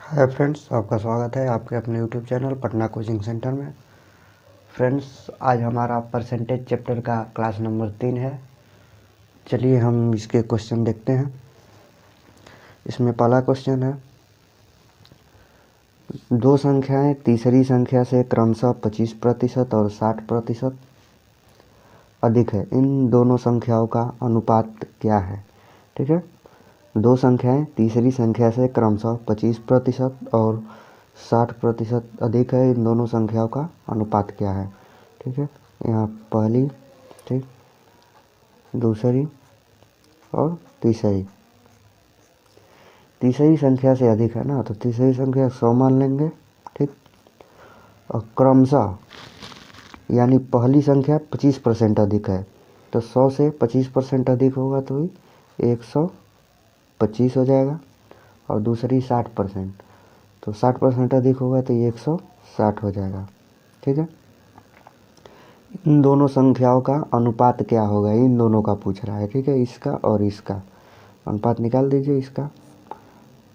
Hi friends, आपका स्वागत है आपके अपने YouTube channel Patna coaching centre में। फ्रेंड्स, आज हमारा परसेंटेज चैप्टर का क्लास नंबर 3 है। चलिए हम इसके क्वेश्चन देखते हैं। इसमें पहला क्वेश्चन है, दो संख्याएं तीसरी संख्या से क्रमशः 25% और 60% अधिक है, इन दोनों संख्याओं का अनुपात क्या है। ठीक है, दो संख्याएं तीसरी संख्या से क्रमशः 25% और 60% अधिक है, इन दोनों संख्याओं का अनुपात क्या है। ठीक है, यहाँ पहली, ठीक, दूसरी और तीसरी। तीसरी संख्या से अधिक है ना, तो तीसरी संख्या 100 मान लेंगे। ठीक, और क्रमशः यानी पहली संख्या 25% अधिक है, तो 100 से 25% अधिक होगा तो 125 हो जाएगा। और दूसरी 60%, तो 60% अधिक होगा तो 160 हो जाएगा। ठीक है, इन दोनों संख्याओं का अनुपात क्या होगा, इन दोनों का पूछ रहा है। ठीक है, इसका और इसका अनुपात निकाल दीजिए। इसका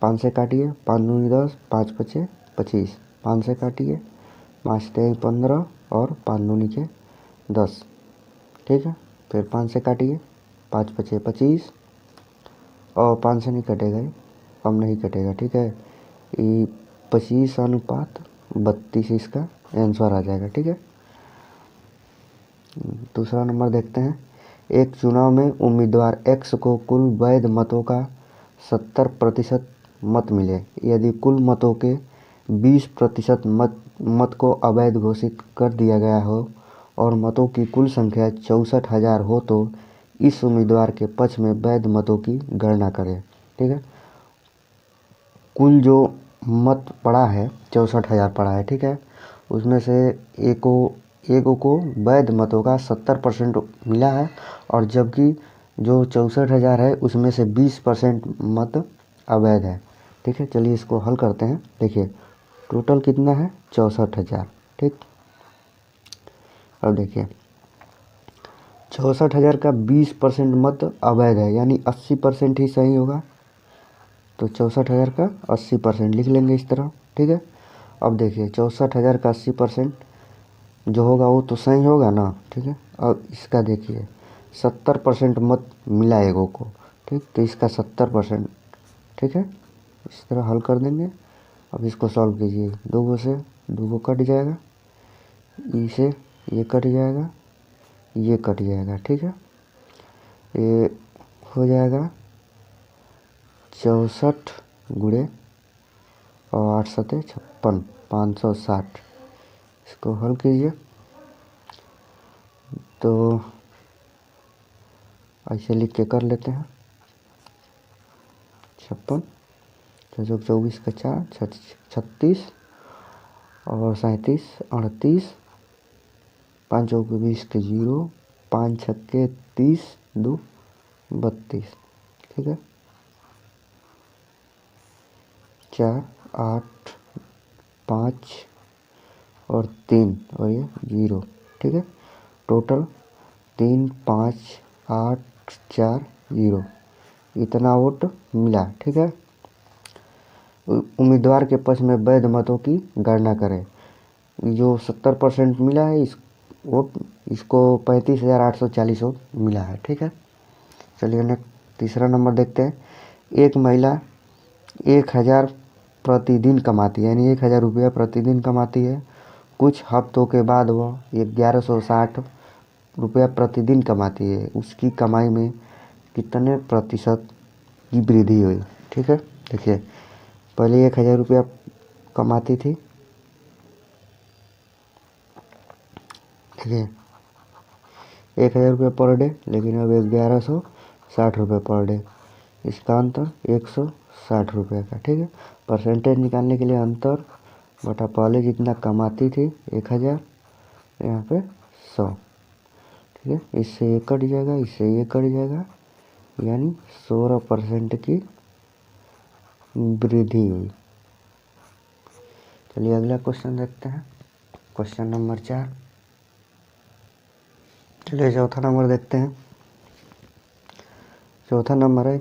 5 से काटिए, 5 दूनी 10, 5 पचे 25, 5 से काटिए, 5 तेईस 15 और 5 दूनी के 10। ठीक है, फिर 5 से काटिए, 5 पचे 25 और 5 से नहीं कटेगा, ये अब नहीं कटेगा। ठीक है, ये 25 अनुपात 32 इसका आंसर आ जाएगा। ठीक है, दूसरा नंबर देखते हैं। एक चुनाव में उम्मीदवार एक्स को कुल वैध मतों का 70% मत मिले, यदि कुल मतों के 20% मत को अवैध घोषित कर दिया गया हो और मतों की कुल संख्या 64,000 हो, तो इस उम्मीदवार के पक्ष में वैध मतों की गणना करें। ठीक है, कुल जो मत पड़ा है 64,000 पड़ा है। ठीक है, उसमें से एक को वैध मतों का 70% मिला है, और जबकि जो 64,000 है उसमें से 20% मत अवैध है। ठीक है, चलिए इसको हल करते हैं। देखिए टोटल कितना है, 64,000। ठीक, अब देखिए 64,000 का 20% मत अवैध है, यानी 80% ही सही होगा। तो 64,000 का 80% लिख लेंगे इस तरह। ठीक है, अब देखिए 64,000 का 80% जो होगा वो तो सही होगा ना। ठीक है, अब इसका देखिए 70% मत मिला एगो को। ठीक, तो इसका 70%। ठीक है, इस तरह हल कर देंगे। अब इसको सॉल्व कीजिए, दो से दो कट जाएगा, ई से ये कट जाएगा, ये कट जाएगा। ठीक है, ये हो जाएगा 64 गुणे और 8 सते 56, 560। इसको हल कीजिए तो ऐसे लिख के कर लेते हैं। 56, 624 का 4, 36 और 37, 38, 5 चौके 20 के 0, 5 छक्के 30, 2 32। ठीक है, 4 8 5 और 3 और ये 0। ठीक है, टोटल 3 5 8 4 0 इतना वोट मिला। ठीक है, उम्मीदवार के पक्ष में वैध मतों की गणना करें। जो 70% मिला है इस वोट, इसको 35,840 वोट मिला है। ठीक है, चलिए नेक्स्ट तीसरा नंबर देखते हैं। एक महिला 1,000 प्रतिदिन कमाती है, यानी 1,000 रुपया प्रतिदिन कमाती है। कुछ हफ्तों के बाद वह 1,160 रुपया प्रतिदिन कमाती है, उसकी कमाई में कितने प्रतिशत की वृद्धि हुई। ठीक है, देखिए पहले 1,000 रुपया कमाती थी। देखिए 1,000 रुपया पर डे, लेकिन अब 1,160 रुपये पर डे, इसका अंतर 160 रुपये का। ठीक है, परसेंटेज निकालने के लिए अंतर बटा पहले जितना कमाती थी 1,000, यहाँ पे 100। ठीक है, इससे ये कट जाएगा, इससे ये कट जाएगा, यानी 16% की वृद्धि हुई। चलिए अगला क्वेश्चन देखते हैं, क्वेश्चन नंबर 4। चलिए चौथा नंबर देखते हैं। चौथा नंबर है,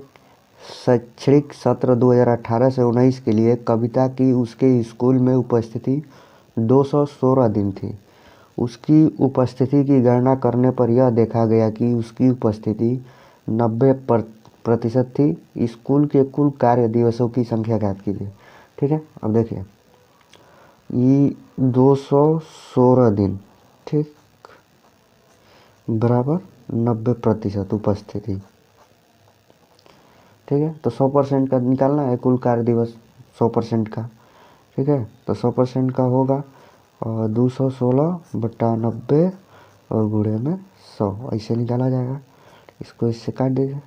शैक्षणिक सत्र 2018 से 19 के लिए कविता की उसके स्कूल में उपस्थिति 216 दिन थी। उसकी उपस्थिति की गणना करने पर यह देखा गया कि उसकी उपस्थिति 90% थी। स्कूल के कुल कार्य दिवसों की संख्या ज्ञात कीजिए। ठीक है, अब देखिए ये 216 दिन, ठीक, बराबर 90% उपस्थिति। ठीक है, तो 100% का निकालना है कुल कार्य दिवस 100% का। ठीक है, तो 100% का होगा 216/90 और गुणे में 100, ऐसे निकाला जाएगा। इसको इससे काट दीजिए,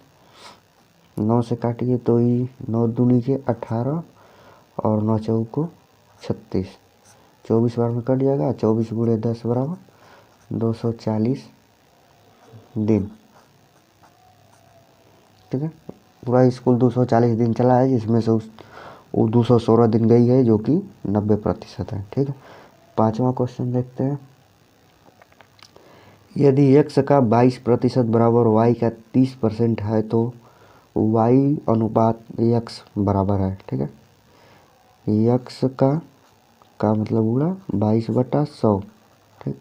9 से काटिए तो ये 9 दूनी के 18 और 9 चौको 36, 24 बार में कट जाएगा। 24 गुणे 10 बराबर 240 दिन। ठीक है, पूरा स्कूल 240 दिन चला है, जिसमें से वो 216 दिन गई है, जो कि 90% है। ठीक है, 5वां क्वेश्चन देखते हैं। यदि x का 22% बराबर y का 30% है तो y अनुपात x बराबर है। ठीक है, x का मतलब हुआ 22/100, ठीक,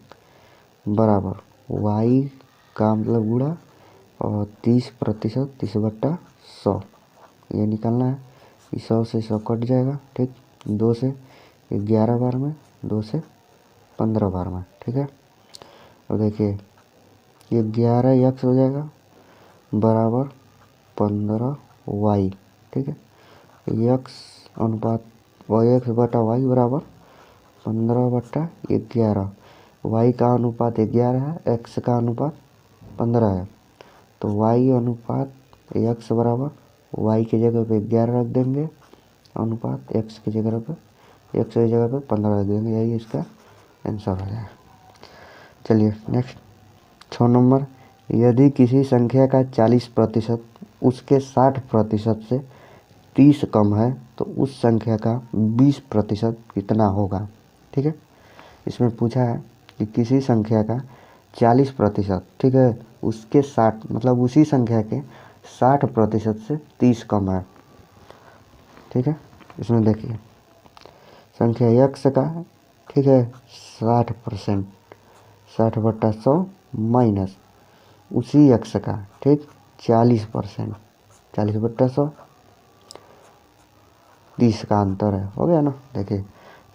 बराबर y का मतलब हुआ और 30%, 30/100 ये निकालना है। 100 से 100 कट जाएगा। ठीक, 2 से 11 बार में, 2 से 15 बार में। ठीक है, अब देखिए ये 11x हो जाएगा बराबर 15y। ठीक है, x अनुपात x बटा y बराबर 15/11। y का अनुपात 11 है, x का अनुपात 15 है, तो y अनुपात x बराबर y की जगह पे 11 रख देंगे, अनुपात x की जगह पे 15 रख देंगे। यही इसका आंसर हो जाएगा। चलिए नेक्स्ट 6 नंबर। यदि किसी संख्या का 40% उसके 60% से 30 कम है तो उस संख्या का 20% कितना होगा। ठीक है, इसमें पूछा है कि किसी संख्या का 40%, ठीक है, उसके 60 मतलब उसी संख्या के 60% से 30 कम है। ठीक है, इसमें देखिए संख्या x का, ठीक है, 60%, 60/100 माइनस उसी x का, ठीक, 40%, 40/100, 30 का अंतर है, हो गया ना। देखिए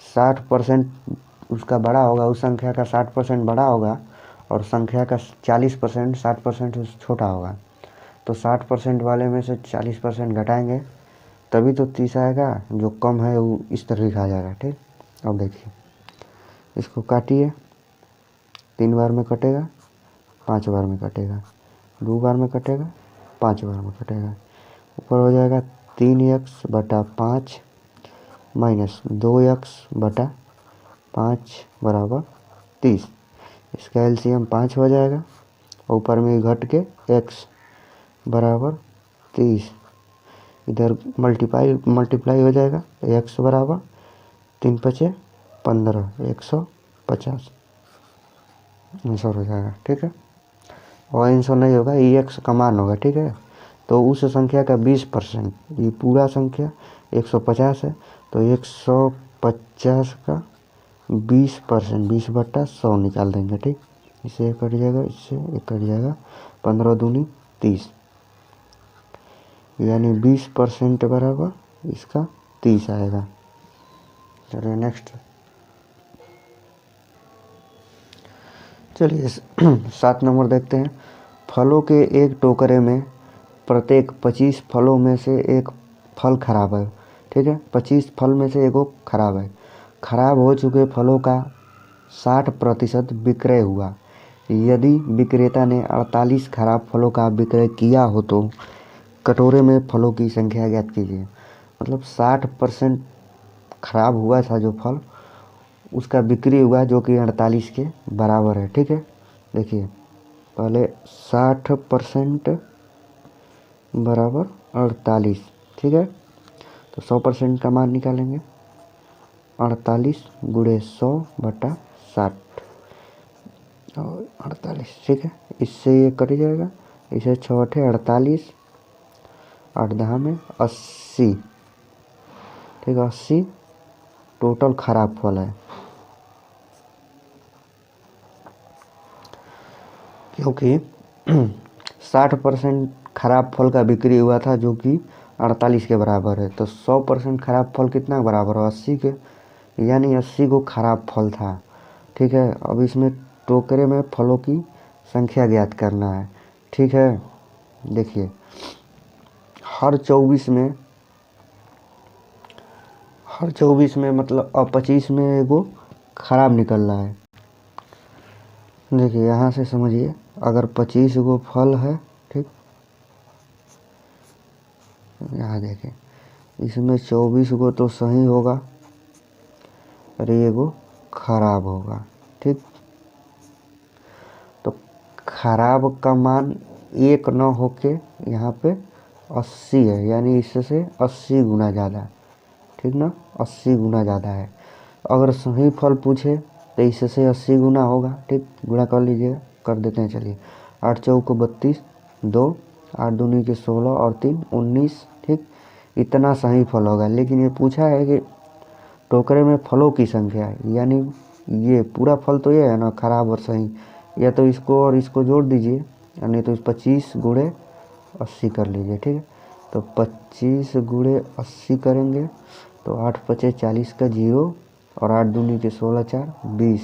60% उसका बड़ा होगा, उस संख्या का 60% बड़ा होगा और संख्या का 40% 60% से छोटा होगा। तो 60% वाले में से 40% घटाएंगे तभी तो 30 आएगा। जो कम है वो इस तरह लिखा जाएगा। ठीक, अब देखिए इसको काटिए, 3 बार में कटेगा, 5 बार में कटेगा, 2 बार में कटेगा, 5 बार में कटेगा। ऊपर हो जाएगा 3x/5 माइनस 2x/5 बराबर 30। इसका एलसीएम 5 हो जाएगा, ऊपर में घट के x बराबर 30, इधर मल्टीप्लाई हो जाएगा, x बराबर 3×5 = 15, 150 आंसर हो जाएगा। ठीक है, और आंसर नहीं होगा, ये x का मान होगा। ठीक है, तो उस संख्या का 20%, ये पूरा संख्या 150 है तो 150 का 20%, 20/100 निकाल देंगे। ठीक, इससे कट जाएगा, इससे एक कट जाएगा, 15 दूनी 30, यानी 20% बराबर इसका 30 आएगा। चलिए नेक्स्ट, चलिए 7 नंबर देखते हैं। फलों के एक टोकरे में प्रत्येक 25 फलों में से एक फल खराब है। ठीक है, 25 फल में से एक खराब है। खराब हो चुके फलों का 60% विक्रय हुआ। यदि विक्रेता ने 48 खराब फलों का विक्रय किया हो तो कटोरे में फलों की संख्या ज्ञात कीजिए। मतलब 60% खराब हुआ था जो फल, उसका बिक्री हुआ जो कि 48 के बराबर है। ठीक है, देखिए पहले 60% बराबर 48। ठीक है, तो 100% का मान निकालेंगे, 48 गुणे 100/60 और 48। ठीक है, इससे ये कट जाएगा, इसे 6 × 8 = 48 8 दहा में 80, ठीक है, 80 टोटल खराब फल है, क्योंकि 60% खराब फल का बिक्री हुआ था जो कि 48 के बराबर है। तो 100% खराब फल कितना बराबर है 80 के, यानी 80 को खराब फल था, ठीक है। अब इसमें टोकरे में फलों की संख्या ज्ञात करना है, ठीक है। देखिए हर 24 में मतलब अब 25 में एगो खराब निकल रहा है। देखिए यहाँ से समझिए, अगर 25 गो फल है, ठीक, यहाँ देखें इसमें 24 गो तो सही होगा और एगो खराब होगा, ठीक। तो खराब का मान 1 न होके यहाँ पे 80 है, यानी इससे 80 गुना ज़्यादा, ठीक ना, 80 गुना ज़्यादा है। अगर सही फल पूछे तो इससे 80 गुना होगा, ठीक। गुणा कर लीजिएगा, कर देते हैं, चलिए। 8 चौको 32, 2 8 दूनी के 16 और 3 19, ठीक। इतना सही फल होगा। लेकिन ये पूछा है कि टोकरे में फलों की संख्या है, यानी ये पूरा फल तो ये है ना खराब और सही, या तो इसको और इसको जोड़ दीजिए, नहीं तो 25 गुणे 80 कर लीजिए, ठीक है। तो 25 गुणे 80 करेंगे तो 8 पचे 40 का 0 और 8 दूनी के 16 4 20,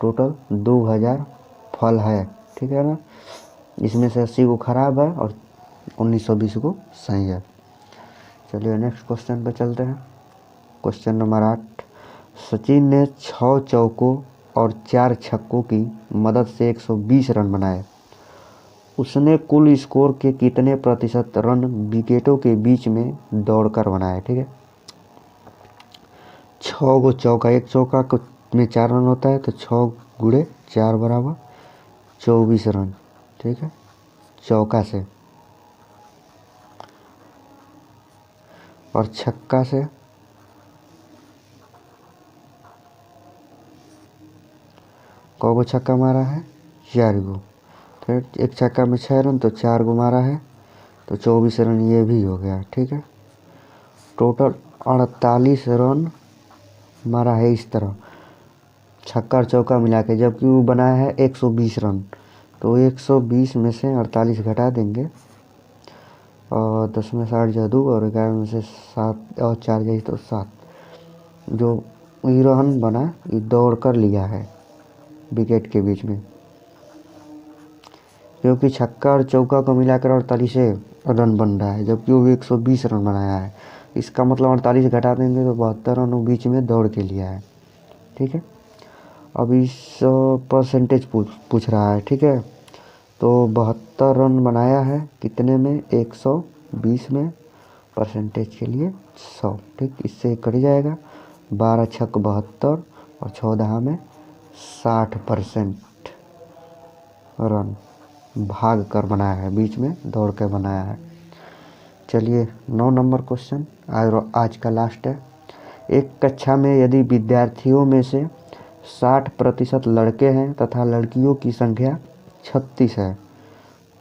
टोटल 2000 फल है, ठीक है ना। इसमें से 80 को खराब है और 1920 को सही है। चलिए नेक्स्ट क्वेश्चन पे चलते हैं। क्वेश्चन नंबर 8, सचिन ने 6 चौकों और 4 छक्कों की मदद से 120 रन बनाए। उसने कुल स्कोर के कितने प्रतिशत रन विकेटों के बीच में दौड़कर बनाए, ठीक है। 6 गो चौका, एक चौका में 4 रन होता है, तो 6 गुणे 4 बराबर 24 रन, ठीक है, चौका से। और छक्का से कौ गो छक्का मारा है, 4 गो, फिर एक छक्का में 6 रन, तो 4 गो मारा है, तो 24 रन ये भी हो गया, ठीक है। टोटल 48 रन मारा है इस तरह छक्का और चौका मिला के, जबकि वो बनाया है 120 रन। तो 120 में से 48 घटा देंगे, और 10 में 60 जादू, और 11 में से 7 और 4 जाए तो 7, जो ये रन बना ये दौड़ कर लिया है विकेट के बीच में, क्योंकि छक्का और चौका को मिलाकर 48 रन बन रहा है, जबकि वो 120 रन बनाया है। इसका मतलब 48 घटा देंगे तो 72 रन वो बीच में दौड़ के लिया है, ठीक है। अब इस परसेंटेज पूछ रहा है, ठीक है। तो 72 रन बनाया है कितने में, 120 में, परसेंटेज के लिए 100, ठीक। इससे कट जाएगा, 12 छक 72 और 14 में 60% रन भाग कर बनाया है, बीच में दौड़ कर बनाया है। चलिए 9 नंबर क्वेश्चन आज का लास्ट है। एक कक्षा में यदि विद्यार्थियों में से 60% लड़के हैं तथा लड़कियों की संख्या 36 है,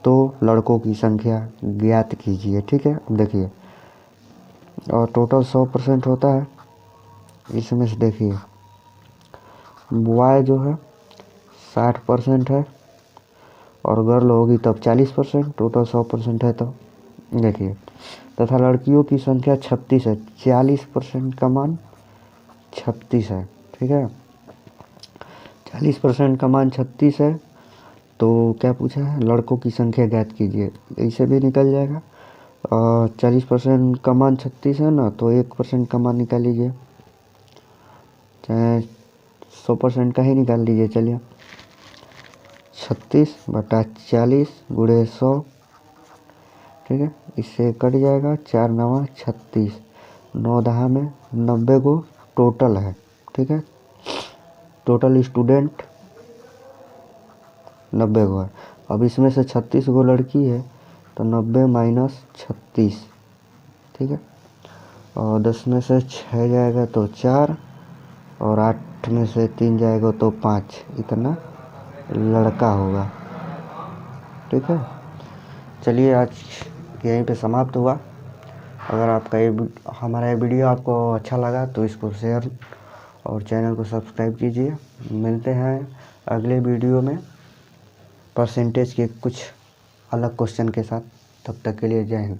तो लड़कों की संख्या ज्ञात कीजिए, ठीक है। देखिए, और टोटल 100% होता है, इसमें से देखिए बॉय जो है 60% है, और गर्ल होगी तब 40%, टोटल 100% है। तो देखिए, तथा लड़कियों की संख्या 36 है, 40% का मान 36 है, ठीक है। 40% का मान 36 है, तो क्या पूछा है, लड़कों की संख्या ज्ञात कीजिए, इसे भी निकल जाएगा। 40% का मान 36 है ना, तो 1% का मान निकाल लीजिए, चाहे 100% का ही निकाल लीजिए। चलिए 36 बटा 40 गुणे 100, ठीक है, इससे कट जाएगा, 4 9 36, 9 दहा में 90 को टोटल है, ठीक है। टोटल स्टूडेंट 90 को है। अब इसमें से 36 गो लड़की है, तो 90 माइनस 36, ठीक है। और 10 में से 6 जाएगा तो 4, और 8 में से 3 जाएगा तो 5, इतना लड़का होगा, ठीक है। चलिए आज यहीं पे समाप्त हुआ। अगर आपका हमारा ये वीडियो आपको अच्छा लगा तो इसको शेयर और चैनल को सब्सक्राइब कीजिए। मिलते हैं अगले वीडियो में परसेंटेज के कुछ अलग क्वेश्चन के साथ। तब तक के लिए जय हिंद।